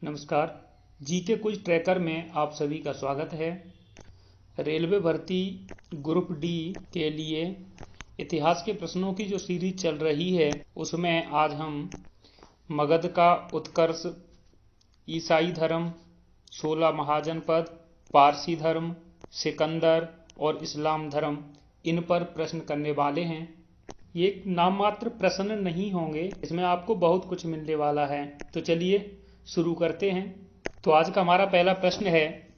नमस्कार। GK quiz tracker में आप सभी का स्वागत है। रेलवे भर्ती ग्रुप डी के लिए इतिहास के प्रश्नों की जो सीरीज चल रही है उसमें आज हम मगध का उत्कर्ष, ईसाई धर्म, 16 महाजनपद, पारसी धर्म, सिकंदर और इस्लाम धर्म, इन पर प्रश्न करने वाले हैं। ये नाम मात्र प्रश्न नहीं होंगे, इसमें आपको बहुत कुछ मिलने वाला है। तो चलिए शुरू करते हैं। तो आज का हमारा पहला प्रश्न है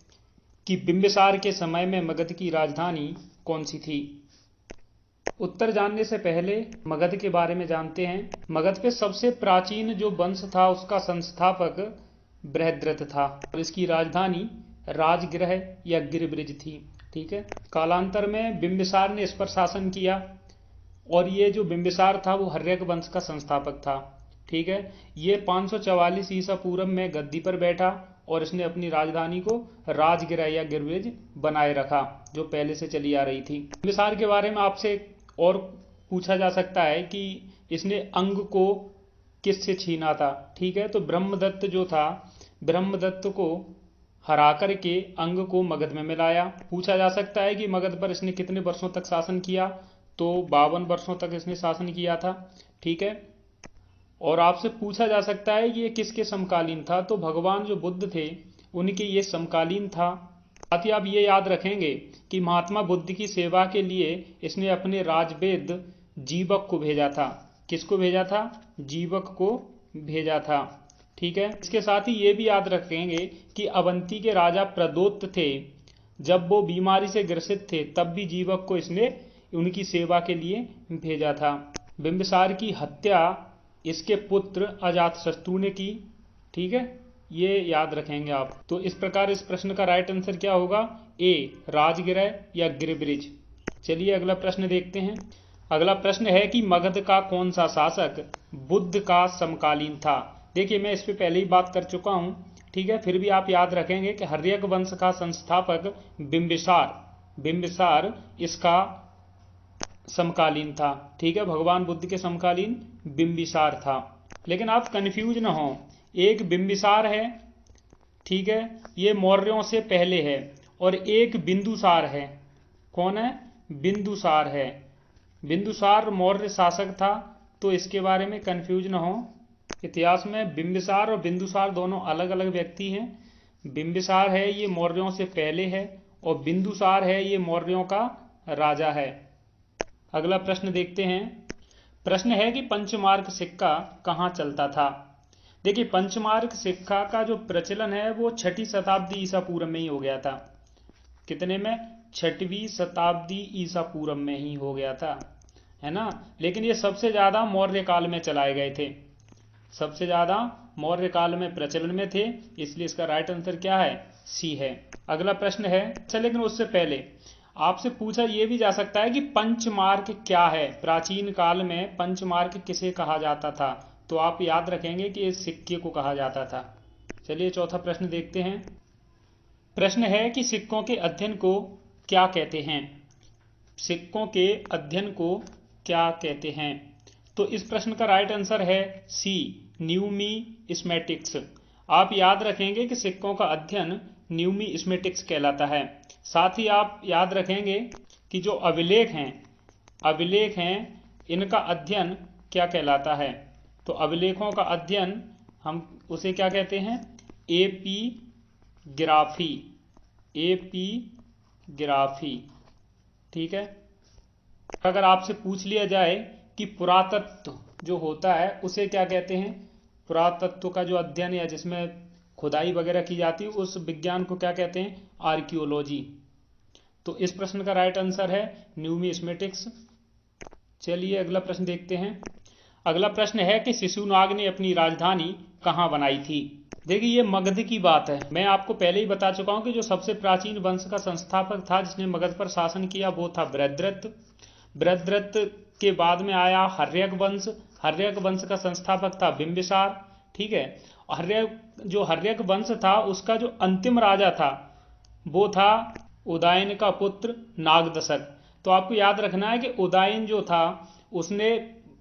कि बिंबिसार के समय में मगध की राजधानी कौन सी थी। उत्तर जानने से पहले मगध के बारे में जानते हैं। मगध के सबसे प्राचीन जो वंश था उसका संस्थापक बृहद्रथ था और इसकी राजधानी राजगृह या गिरिब्रिज थी। ठीक है। कालांतर में बिंबिसार ने इस पर शासन किया और ये जो बिंबिसार था वो हर्यक वंश का संस्थापक था। ठीक है। ये 544 ईसा पूर्व में गद्दी पर बैठा और इसने अपनी राजधानी को राजगिरा या गिरिब्रिज बनाए रखा जो पहले से चली आ रही थी। बिंबिसार के बारे में आपसे और पूछा जा सकता है कि इसने अंग को किससे छीना था। ठीक है। तो ब्रह्मदत्त जो था, ब्रह्मदत्त को हरा करके अंग को मगध में मिलाया। पूछा जा सकता है कि मगध पर इसने कितने वर्षों तक शासन किया, तो 52 वर्षों तक इसने शासन किया था। ठीक है। और आपसे पूछा जा सकता है कि ये किसके समकालीन था, तो भगवान जो बुद्ध थे उनके ये समकालीन था। साथ ही आप ये याद रखेंगे कि महात्मा बुद्ध की सेवा के लिए इसने अपने राजवेद जीवक को भेजा था। किसको भेजा था? जीवक को भेजा था। ठीक है। इसके साथ ही ये भी याद रखेंगे कि अवंती के राजा प्रदोत्त थे, जब वो बीमारी से ग्रसित थे तब भी जीवक को इसने उनकी सेवा के लिए भेजा था। बिंबिसार की हत्या इसके पुत्र अजातशत्रु ने की। ठीक है। ये याद रखेंगे आप। तो इस प्रकार इस प्रश्न का राइट आंसर क्या होगा? ए, राजगिरह या गिरिब्रिज। चलिए अगला प्रश्न देखते हैं। अगला प्रश्न है कि मगध का कौन सा शासक बुद्ध का समकालीन था। देखिए मैं इस पे पहले ही बात कर चुका हूं। ठीक है। फिर भी आप याद रखेंगे कि हर्यक वंश का संस्थापक बिंबिसार इसका समकालीन था। ठीक है। भगवान बुद्ध के समकालीन बिंबिसार था। लेकिन आप कंफ्यूज ना हो, एक बिंबिसार है, ठीक है, ये मौर्यों से पहले है, और एक बिंदुसार है। कौन है? बिंदुसार है। बिंदुसार मौर्य शासक था, तो इसके बारे में कंफ्यूज ना हो। इतिहास में बिंबिसार और बिंदुसार दोनों अलग अलग व्यक्ति हैं। बिंबिसार है ये मौर्यों से पहले है और बिंदुसार है ये मौर्यों का राजा है। अगला प्रश्न देखते हैं। प्रश्न है कि पंचमार्क सिक्का कहाँ चलता था। देखिए पंचमार्क सिक्का का जो प्रचलन है वो 6वीं शताब्दी ईसा पूर्व में ही हो गया था। कितने में? 6वीं शताब्दी ईसा पूर्व में ही हो गया था, है ना। लेकिन ये सबसे ज्यादा मौर्य काल में चलाए गए थे, सबसे ज्यादा मौर्य काल में प्रचलन में थे, इसलिए इसका राइट आंसर क्या है? सी है। अगला प्रश्न है, अच्छा लेकिन उससे पहले आपसे पूछा यह भी जा सकता है कि पंचमार्क क्या है। प्राचीन काल में पंचमार्क किसे कहा जाता था, तो आप याद रखेंगे कि इस सिक्के को कहा जाता था। चलिए चौथा प्रश्न देखते हैं। प्रश्न है कि सिक्कों के अध्ययन को क्या कहते हैं। सिक्कों के अध्ययन को क्या कहते हैं? तो इस प्रश्न का राइट आंसर है सी, न्यूमिस्मेटिक्स। आप याद रखेंगे कि सिक्कों का अध्ययन न्यूमिस्मेटिक्स कहलाता है। साथ ही आप याद रखेंगे कि जो अभिलेख हैं इनका अध्ययन क्या कहलाता है। तो अभिलेखों का अध्ययन हम उसे क्या कहते हैं? एपीग्राफी। एपीग्राफी। ठीक है। अगर आपसे पूछ लिया जाए कि पुरातत्व जो होता है उसे क्या कहते हैं, पुरातत्व का जो अध्ययन है जिसमें खुदाई वगैरह की जाती है उस विज्ञान को क्या कहते हैं? आर्कियोलॉजी। तो इस प्रश्न का राइट आंसर है न्यूमिस्मेटिक्स। चलिए अगला प्रश्न देखते हैं। अगला प्रश्न है कि शिशुनाग ने अपनी राजधानी कहां बनाई थी। देखिए ये मगध की बात है। मैं आपको पहले ही बता चुका हूं कि जो सबसे प्राचीन वंश का संस्थापक था जिसने मगध पर शासन किया वो था बृहद्रथ। बृहद्रथ के बाद में आया हर्यक वंश। हर्यक वंश का संस्थापक था बिंबिसार। ठीक है। जो हर्यक वंश था उसका जो अंतिम राजा था वो था उदयन का पुत्र नागदशक। तो आपको याद रखना है कि उदयन जो था उसने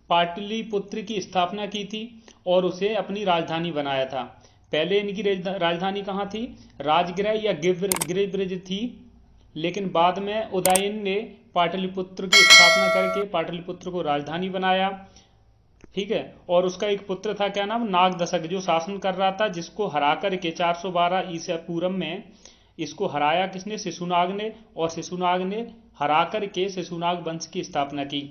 पाटलिपुत्र की स्थापना की थी और उसे अपनी राजधानी बनाया था। पहले इनकी राजधानी कहाँ थी? राजगृह या गिरिब्रज थी, लेकिन बाद में उदयन ने पाटलिपुत्र की स्थापना करके पाटलिपुत्र को राजधानी बनाया। ठीक है, और उसका एक पुत्र था, क्या नाम? नागदशक, जो शासन कर रहा था, जिसको हरा करके 412 ईसा पूर्व में इसको हराया किसने? शिशुनाग ने, और शिशुनाग ने हरा करके शिशुनाग वंश की स्थापना की।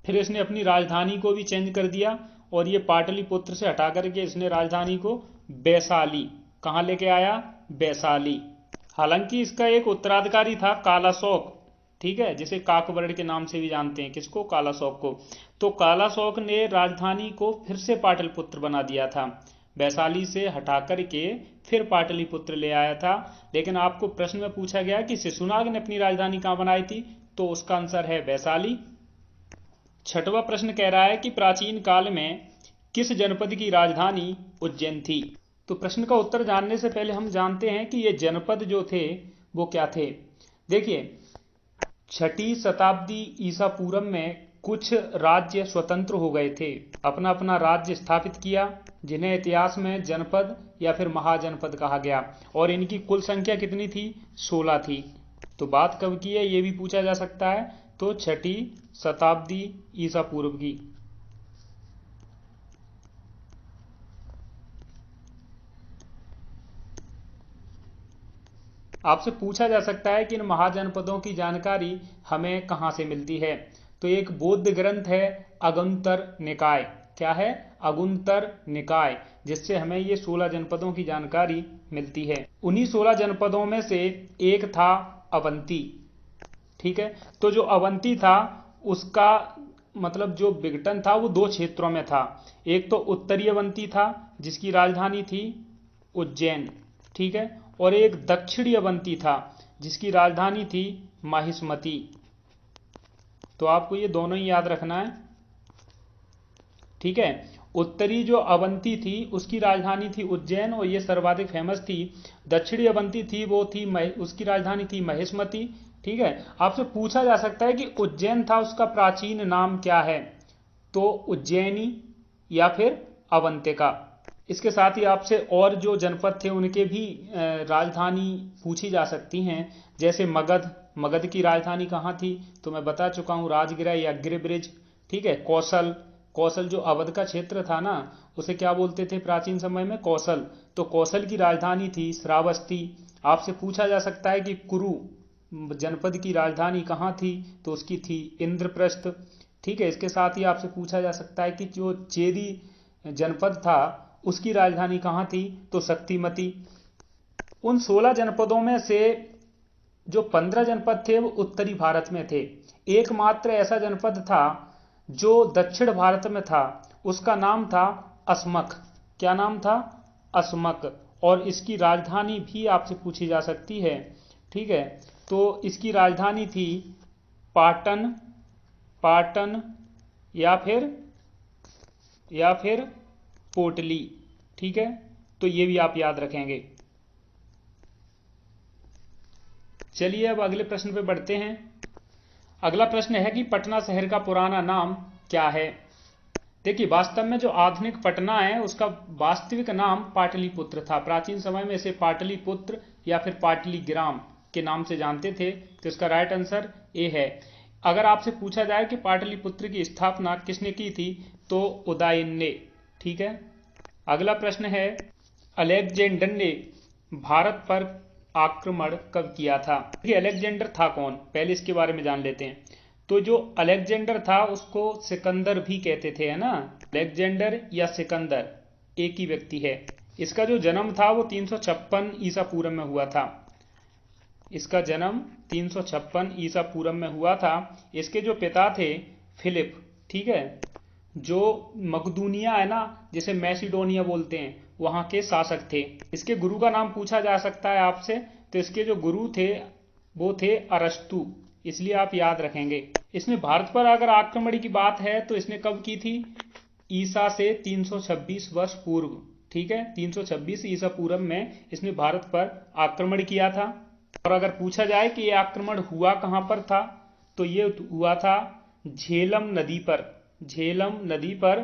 फिर इसने अपनी राजधानी को भी चेंज कर दिया, और ये पाटलिपुत्र से हटा करके इसने राजधानी को वैशाली, कहाँ लेके आया? वैशाली। हालांकि इसका एक उत्तराधिकारी था, कालाशोक, ठीक है, जिसे काकवर्ण के नाम से भी जानते हैं। किसको? कालाशोक को। तो कालाशोक ने राजधानी को फिर से पाटलिपुत्र बना दिया था, वैशाली से हटा करके फिर पाटलिपुत्र ले आया था। लेकिन आपको प्रश्न में पूछा गया कि शिशुनाग ने अपनी राजधानी कहाँ बनाई थी, तो उसका आंसर है वैशाली। छठवां प्रश्न कह रहा है कि प्राचीन काल में किस जनपद की राजधानी उज्जैन थी? तो प्रश्न का उत्तर जानने से पहले हम जानते हैं कि ये जनपद जो थे वो क्या थे। देखिए, 6ठी शताब्दी ईसा पूर्व में कुछ राज्य स्वतंत्र हो गए थे, अपना अपना राज्य स्थापित किया, जिन्हें इतिहास में जनपद या फिर महाजनपद कहा गया। और इनकी कुल संख्या कितनी थी? 16 थी। तो बात कब की है ये भी पूछा जा सकता है, तो 6ठी शताब्दी ईसा पूर्व की। आपसे पूछा जा सकता है कि इन महाजनपदों की जानकारी हमें कहां से मिलती है। तो एक बौद्ध ग्रंथ है अगुंतर निकाय। क्या है? अगुंतर निकाय, जिससे हमें ये 16 जनपदों की जानकारी मिलती है। उन्हीं 16 जनपदों में से एक था अवंती। ठीक है, तो जो अवंती था उसका मतलब जो विघटन था वो 2 क्षेत्रों में था। एक तो उत्तरी अवंती था, जिसकी राजधानी थी उज्जैन, ठीक है, और एक दक्षिणी अवंती था, जिसकी राजधानी थी महिष्मती। तो आपको ये दोनों ही याद रखना है, ठीक है। उत्तरी जो अवंती थी उसकी राजधानी थी उज्जैन, और ये सर्वाधिक फेमस थी। दक्षिणी अवंती थी वो थी उसकी राजधानी थी महिष्मती, ठीक है। आपसे पूछा जा सकता है कि उज्जैन था उसका प्राचीन नाम क्या है, तो उज्जैनी या फिर अवंतिका। इसके साथ ही आपसे और जो जनपद थे उनके भी राजधानी पूछी जा सकती हैं, जैसे मगध। मगध की राजधानी कहाँ थी? तो मैं बता चुका हूँ, राजगृह या गिरिब्रिज, ठीक है। कौशल, कौशल जो अवध का क्षेत्र था ना, उसे क्या बोलते थे प्राचीन समय में? कौशल। तो कौशल की राजधानी थी श्रावस्ती। आपसे पूछा जा सकता है कि कुरु जनपद की राजधानी कहाँ थी, तो उसकी थी इंद्रप्रस्थ, ठीक है। इसके साथ ही आपसे पूछा जा सकता है कि जो चेदी जनपद था उसकी राजधानी कहाँ थी, तो शक्तिमती। उन 16 जनपदों में से जो 15 जनपद थे वो उत्तरी भारत में थे। एकमात्र ऐसा जनपद था जो दक्षिण भारत में था, उसका नाम था अस्मक। क्या नाम था? अस्मक। और इसकी राजधानी भी आपसे पूछी जा सकती है, ठीक है। तो इसकी राजधानी थी पाटन, पाटन या फिर पोटली, ठीक है। तो ये भी आप याद रखेंगे। चलिए अब अगले प्रश्न पे बढ़ते हैं। अगला प्रश्न है कि पटना शहर का पुराना नाम क्या है? देखिए, वास्तव में जो आधुनिक पटना है उसका वास्तविक नाम पाटलिपुत्र था। प्राचीन समय में इसे पाटलिपुत्र या फिर पाटलीग्राम के नाम से जानते थे। तो इसका राइट आंसर ए है। अगर आपसे पूछा जाए कि पाटलिपुत्र की स्थापना किसने की थी, तो उदयन ने, ठीक है। अगला प्रश्न है, अलेक्जेंडर ने भारत पर आक्रमण कब किया था? ये अलेक्जेंडर था कौन, पहले इसके बारे में जान लेते हैं। तो जो अलेक्जेंडर था उसको सिकंदर भी कहते थे, है ना। अलेक्जेंडर या सिकंदर एक ही व्यक्ति है। इसका जो जन्म था वो 356 ईसा पूर्व में हुआ था। इसका जन्म 356 ईसा पूर्व में हुआ था। इसके जो पिता थे फिलिप, ठीक है, जो मकदूनिया है ना, जिसे मैसिडोनिया बोलते हैं, वहां के शासक थे। इसके गुरु का नाम पूछा जा सकता है आपसे, तो इसके जो गुरु थे वो थे अरस्तु, इसलिए आप याद रखेंगे। इसने भारत पर अगर आक्रमण की बात है तो इसने कब की थी? ईसा से 326 वर्ष पूर्व, ठीक है। 326 ईसा पूर्व में इसने भारत पर आक्रमण किया था। और अगर पूछा जाए कि यह आक्रमण हुआ कहां पर था, तो ये हुआ था झेलम नदी पर। झेलम नदी पर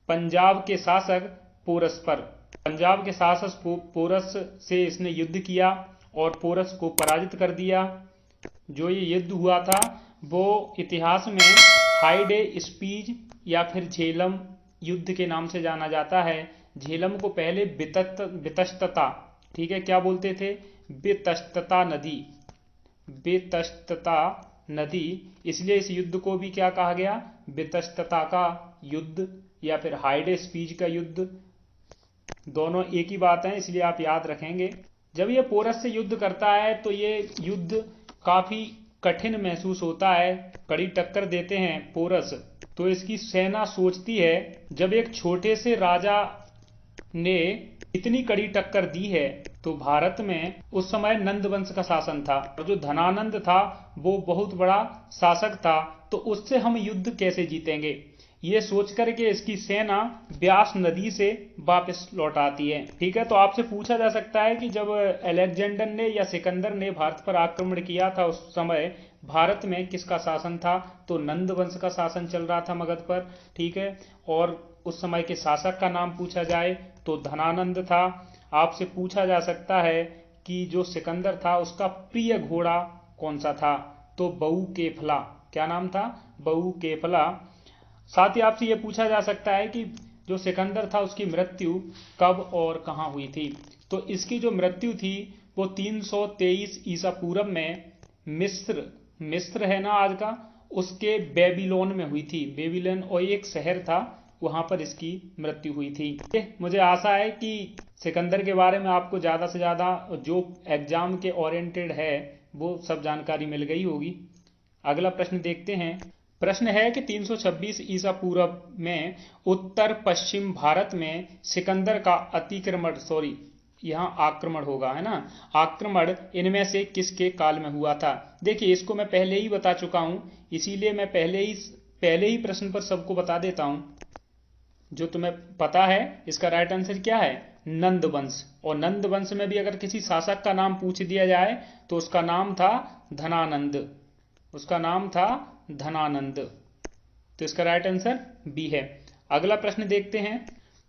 पंजाब के शासक पोरस पर, पंजाब के शासक पोरस से इसने युद्ध किया और पोरस को पराजित कर दिया। जो ये युद्ध हुआ था वो इतिहास में हाइडे स्पीज या फिर झेलम युद्ध के नाम से जाना जाता है। झेलम को पहले वितस्तता, ठीक है, क्या बोलते थे, वितस्तता नदी, वितस्तता नदी, इसलिए इस युद्ध को भी क्या कहा गया, वितस्तता का युद्ध या फिर हाइडे स्पीज का युद्ध। दोनों एक ही बात है, इसलिए आप याद रखेंगे। जब ये पोरस से युद्ध करता है तो ये युद्ध काफी कठिन महसूस होता है, कड़ी टक्कर देते हैं पोरस। तो इसकी सेना सोचती है, जब एक छोटे से राजा ने इतनी कड़ी टक्कर दी है तो भारत में उस समय नंद वंश का शासन था और जो धनानंद था वो बहुत बड़ा शासक था, तो उससे हम युद्ध कैसे जीतेंगे। ये सोच करके इसकी सेना ब्यास नदी से वापस लौट आती है। ठीक है, तो आपसे पूछा जा सकता है कि जब अलेक्जेंडर ने या सिकंदर ने भारत पर आक्रमण किया था उस समय भारत में किसका शासन था, तो नंद वंश का शासन चल रहा था मगध पर। ठीक है, और उस समय के शासक का नाम पूछा जाए तो धनानंद था। आपसे पूछा जा सकता है कि जो सिकंदर था उसका प्रिय घोड़ा कौन सा था, तो बऊ केफला, क्या नाम था, बऊ केफला। साथ ही आपसे यह पूछा जा सकता है कि जो सिकंदर था उसकी मृत्यु कब और कहां हुई थी, तो इसकी जो मृत्यु थी वो 323 ईसा पूर्व में मिस्र है ना आज का, उसके बेबीलोन में हुई थी। बेबीलोन और एक शहर था, वहां पर इसकी मृत्यु हुई थी। मुझे आशा है कि सिकंदर के बारे में आपको ज्यादा से ज्यादा जो एग्जाम के ओरिएंटेड है वो सब जानकारी मिल गई होगी। अगला प्रश्न देखते हैं। प्रश्न है कि 326 ईसा पूर्व में उत्तर पश्चिम भारत में सिकंदर का अतिक्रमण, यहाँ आक्रमण होगा, है ना, आक्रमण इनमें से किसके काल में हुआ था। देखिए इसको मैं पहले ही बता चुका हूं, इसीलिए मैं पहले ही प्रश्न पर सबको बता देता हूं। जो तुम्हें पता है इसका राइट आंसर क्या है, नंद वंश। और नंद वंश में भी अगर किसी शासक का नाम पूछ दिया जाए तो उसका नाम था धनानंद, उसका नाम था धनानंद। तो इसका राइट आंसर बी है। अगला प्रश्न देखते हैं।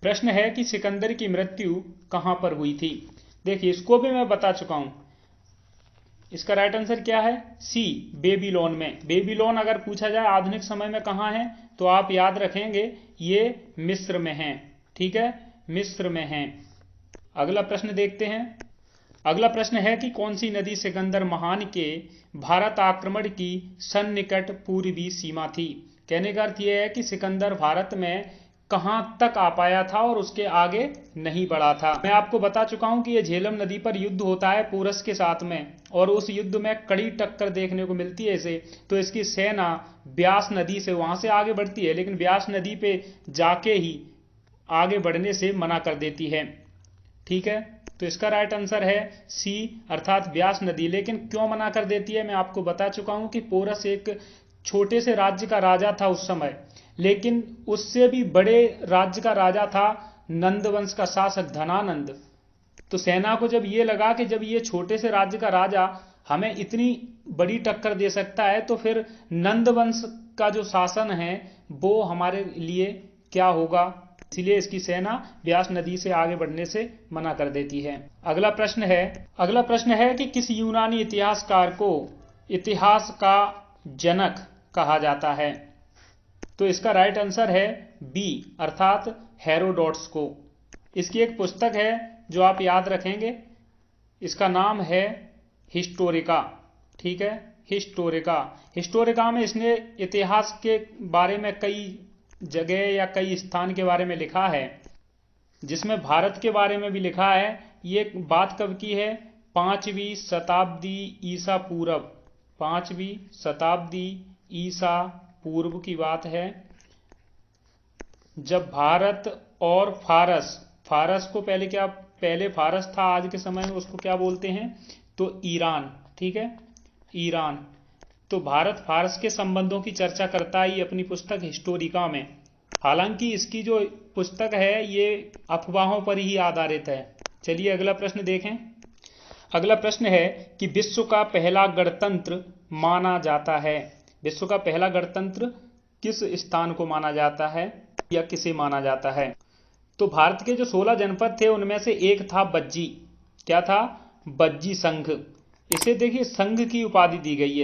प्रश्न है कि सिकंदर की मृत्यु कहां पर हुई थी। देखिए इसको भी मैं बता चुका हूं, इसका राइट आंसर क्या है, सी, बेबीलोन में। बेबीलोन अगर पूछा जाए आधुनिक समय में कहां है तो आप याद रखेंगे ये मिस्र में है। ठीक है, मिस्र में है। अगला प्रश्न देखते हैं। अगला प्रश्न है कि कौन सी नदी सिकंदर महान के भारत आक्रमण की सन्निकट पूर्वी सीमा थी। कहने का अर्थ यह है कि सिकंदर भारत में कहां तक आ पाया था और उसके आगे नहीं बढ़ा था। मैं आपको बता चुका हूं कि यह झेलम नदी पर युद्ध होता है पोरस के साथ में, और उस युद्ध में कड़ी टक्कर देखने को मिलती है इसे। तो इसकी सेना ब्यास नदी से वहां से आगे बढ़ती है, लेकिन ब्यास नदी पे जाके ही आगे बढ़ने से मना कर देती है। ठीक है, तो इसका राइट आंसर है सी, अर्थात ब्यास नदी। लेकिन क्यों मना कर देती है मैं आपको बता चुका हूं कि पोरस एक छोटे से राज्य का राजा था उस समय, लेकिन उससे भी बड़े राज्य का राजा था नंद वंश का शासक धनानंद। तो सेना को जब ये लगा कि जब ये छोटे से राज्य का राजा हमें इतनी बड़ी टक्कर दे सकता है तो फिर नंद वंश का जो शासन है वो हमारे लिए क्या होगा, इसलिए इसकी सेना ब्यास नदी से आगे बढ़ने से मना कर देती है। अगला प्रश्न है कि किस यूनानी इतिहासकार को इतिहास का जनक कहा जाता है। तो इसका राइट आंसर है बी, अर्थात हेरोडोटस को। इसकी एक पुस्तक है जो आप याद रखेंगे, इसका नाम है हिस्टोरिका। ठीक है, हिस्टोरिका में इसने इतिहास के बारे में कई जगह या कई स्थान के बारे में लिखा है, जिसमें भारत के बारे में भी लिखा है। ये बात कब की है, 5वीं शताब्दी ईसा पूर्व, 5वीं शताब्दी ईसा पूर्व की बात है, जब भारत और फारस को पहले फारस था, आज के समय में उसको क्या बोलते हैं, तो ईरान। ठीक है, ईरान। तो भारत फारस के संबंधों की चर्चा करता है ये अपनी पुस्तक हिस्टोरिका में। हालांकि इसकी जो पुस्तक है ये अफवाहों पर ही आधारित है। चलिए अगला प्रश्न देखें। अगला प्रश्न है कि विश्व का पहला गणतंत्र माना जाता है, विश्व का पहला गणतंत्र किस स्थान को माना जाता है या किसे माना जाता है। तो भारत के जो 16 जनपद थे उनमें से एक था बज्जी। क्या था? बज्जी संघ। इसे देखिए संघ की उपाधि दी गई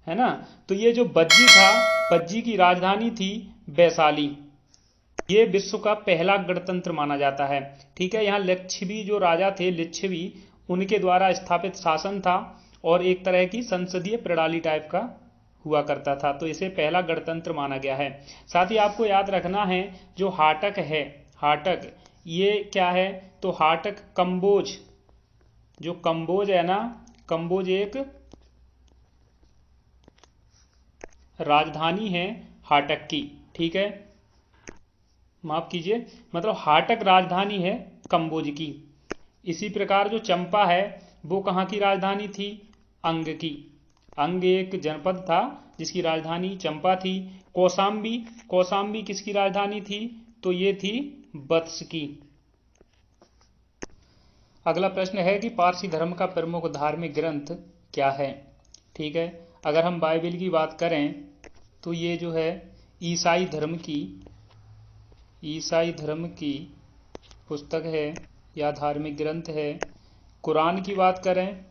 है ना। तो ये जो बज्जी था, बज्जी की राजधानी थी वैशाली। ये विश्व का पहला गणतंत्र माना जाता है। ठीक है, यहाँ लिच्छवी जो राजा थे, लिच्छवी, उनके द्वारा स्थापित शासन था और एक तरह की संसदीय प्रणाली टाइप का हुआ करता था, तो इसे पहला गणतंत्र माना गया है। साथ ही आपको याद रखना है जो हाटक है, हाटक ये क्या है? तो हाटक कंबोज, जो कंबोज है ना, कंबोज एक राजधानी है हाटक की। ठीक है, माफ कीजिए, मतलब हाटक राजधानी है कंबोज की। इसी प्रकार जो चंपा है वो कहाँ की राजधानी थी? अंग की। अंग एक जनपद था जिसकी राजधानी चंपा थी। कौशाम्बी, कौशाम्बी किसकी राजधानी थी? तो ये थी वत्स की। अगला प्रश्न है कि पारसी धर्म का प्रमुख धार्मिक ग्रंथ क्या है? ठीक है, अगर हम बाइबल की बात करें तो ये जो है ईसाई धर्म की पुस्तक है या धार्मिक ग्रंथ है। कुरान की बात करें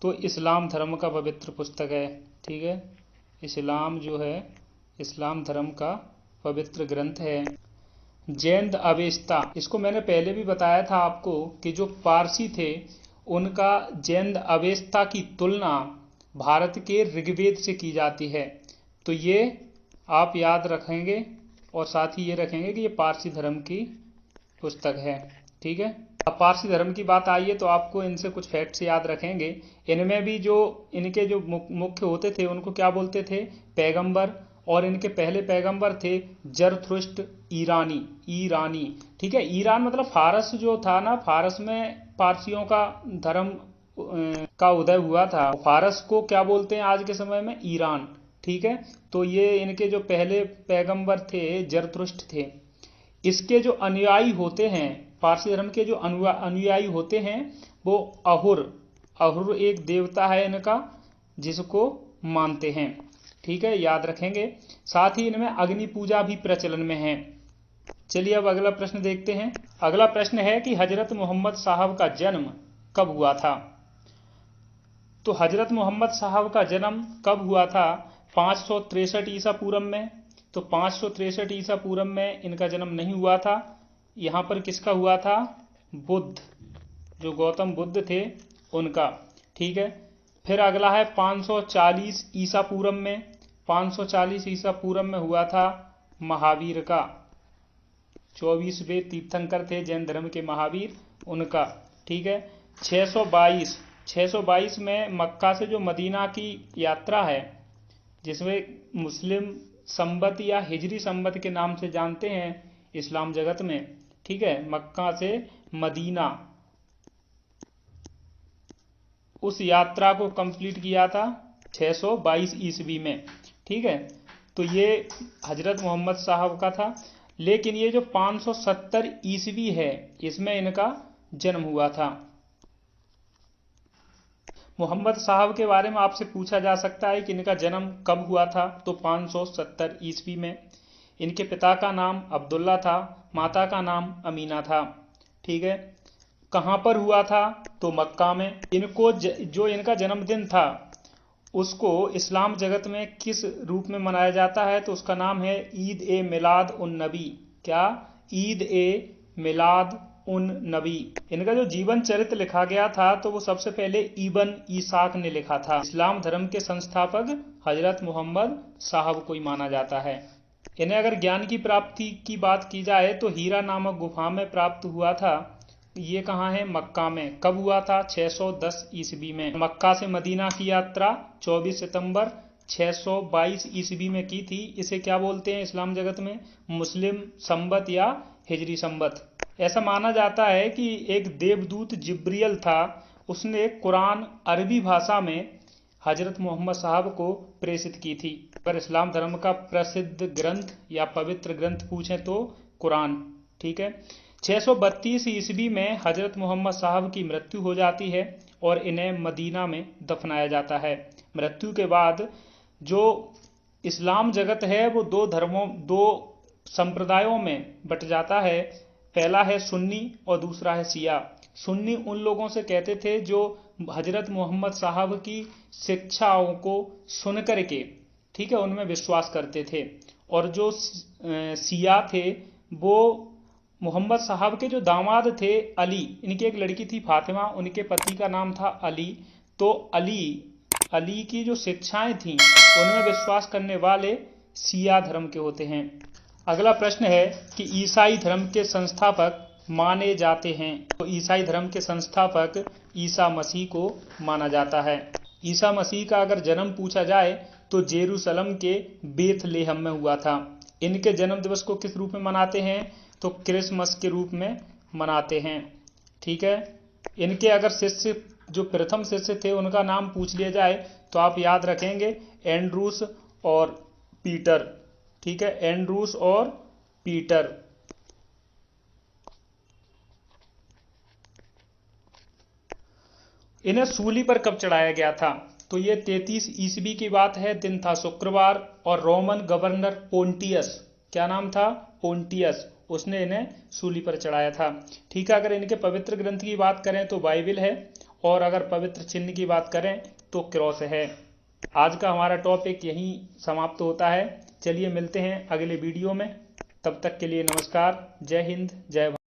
तो इस्लाम धर्म का पवित्र पुस्तक है। ठीक है, इस्लाम जो है इस्लाम धर्म का पवित्र ग्रंथ है। जैन अवेस्ता, इसको मैंने पहले भी बताया था आपको कि जो पारसी थे उनका जैन अवेस्ता की तुलना भारत के ऋग्वेद से की जाती है। तो ये आप याद रखेंगे और साथ ही ये रखेंगे कि ये पारसी धर्म की पुस्तक है। ठीक है, अब पारसी धर्म की बात आई है तो आपको इनसे कुछ फैक्ट्स याद रखेंगे। इनमें भी जो इनके जो मुख्य होते थे उनको क्या बोलते थे? पैगंबर। और इनके पहले पैगंबर थे जरथुष्ट्र ईरानी। ठीक है, ईरान मतलब फारस जो था ना, फारस में पारसियों का धर्म का उदय हुआ था। फारस को क्या बोलते हैं आज के समय में? ईरान। ठीक है, तो ये इनके जो पहले पैगंबर थे जरथुष्ट्र थे। इसके जो अनुयायी होते हैं, पारसी धर्म के जो अनुयायी होते हैं वो अहुर एक देवता है इनका जिसको मानते हैं। ठीक है, याद रखेंगे। साथ ही इनमें अग्नि पूजा भी प्रचलन में है। चलिए अब अगला प्रश्न देखते हैं। अगला प्रश्न है कि हजरत मोहम्मद साहब का जन्म कब हुआ था? तो हजरत मोहम्मद साहब का जन्म कब हुआ था? 563 ईसा पूर्व में। तो 563 ईसा पूर्व में इनका जन्म नहीं हुआ था। यहाँ पर किसका हुआ था? बुद्ध, जो गौतम बुद्ध थे उनका। ठीक है, फिर अगला है 540 ईसा पूर्व में। 540 ईसा पूर्व में हुआ था महावीर का, 24वें तीर्थंकर थे जैन धर्म के महावीर, उनका। ठीक है, 622 में मक्का से जो मदीना की यात्रा है जिसमें मुस्लिम संबत या हिजरी संबत के नाम से जानते हैं इस्लाम जगत में। ठीक है, मक्का से मदीना, उस यात्रा को कंप्लीट किया था 622 ईस्वी में। ठीक है, तो ये हजरत मोहम्मद साहब का था। लेकिन ये जो 570 ईस्वी है इसमें इनका जन्म हुआ था। मोहम्मद साहब के बारे में आपसे पूछा जा सकता है कि इनका जन्म कब हुआ था? तो 570 ईस्वी में। इनके पिता का नाम अब्दुल्ला था, माता का नाम अमीना था। ठीक है, कहाँ पर हुआ था? तो मक्का में। इनको जो इनका जन्मदिन था उसको इस्लाम जगत में किस रूप में मनाया जाता है? तो उसका नाम है ईद ए मिलाद उन नबी। क्या? ईद ए मिलाद उन नबी। इनका जो जीवन चरित्र लिखा गया था तो वो सबसे पहले इबन ईसाक ने लिखा था। इस्लाम धर्म के संस्थापक हजरत मोहम्मद साहब को ही माना जाता है। इन्हें अगर ज्ञान की प्राप्ति की बात की जाए तो हीरा नामक गुफा में प्राप्त हुआ था। ये कहाँ है? मक्का में। कब हुआ था? 610 ईस्वी में। मक्का से मदीना की यात्रा 24 सितंबर 622 ईस्वी में की थी। इसे क्या बोलते हैं इस्लाम जगत में? मुस्लिम संबत या हिजरी संबत। ऐसा माना जाता है कि एक देवदूत जिब्रियल था, उसने कुरान अरबी भाषा में हजरत मोहम्मद साहब को प्रेषित की थी। अगर इस्लाम धर्म का प्रसिद्ध ग्रंथ या पवित्र ग्रंथ पूछें तो कुरान। ठीक है, 632 ईस्वी में हजरत मोहम्मद साहब की मृत्यु हो जाती है और इन्हें मदीना में दफनाया जाता है। मृत्यु के बाद जो इस्लाम जगत है वो दो संप्रदायों में बट जाता है। पहला है सुन्नी और दूसरा है शिया। सुन्नी उन लोगों से कहते थे जो हजरत मोहम्मद साहब की शिक्षाओं को सुनकर के, ठीक है, उनमें विश्वास करते थे। और जो शिया थे वो मोहम्मद साहब के जो दामाद थे अली, इनकी एक लड़की थी फातिमा, उनके पति का नाम था अली। तो अली की जो शिक्षाएं थी उनमें विश्वास करने वाले शिया धर्म के होते हैं। अगला प्रश्न है कि ईसाई धर्म के संस्थापक माने जाते हैं। तो ईसाई धर्म के संस्थापक ईसा मसीह को माना जाता है। ईसा मसीह का अगर जन्म पूछा जाए तो जेरूसलम के बेथलेहम में हुआ था। इनके जन्म दिवस को किस रूप में मनाते हैं? तो क्रिसमस के रूप में मनाते हैं। ठीक है, इनके अगर शिष्य, जो प्रथम शिष्य थे, उनका नाम पूछ लिया जाए तो आप याद रखेंगे एंड्रूस और पीटर। ठीक है, एंड्रूस और पीटर। इन्हें सूली पर कब चढ़ाया गया था? तो ये 33 ईस्वी की बात है, दिन था शुक्रवार, और रोमन गवर्नर पोंटियस, क्या नाम था? पोंटियस, उसने इन्हें सूली पर चढ़ाया था। ठीक है, अगर इनके पवित्र ग्रंथ की बात करें तो बाइबिल है, और अगर पवित्र चिन्ह की बात करें तो क्रॉस है। आज का हमारा टॉपिक यहीं समाप्त होता है। चलिए मिलते हैं अगले वीडियो में, तब तक के लिए नमस्कार। जय हिंद, जय भारत।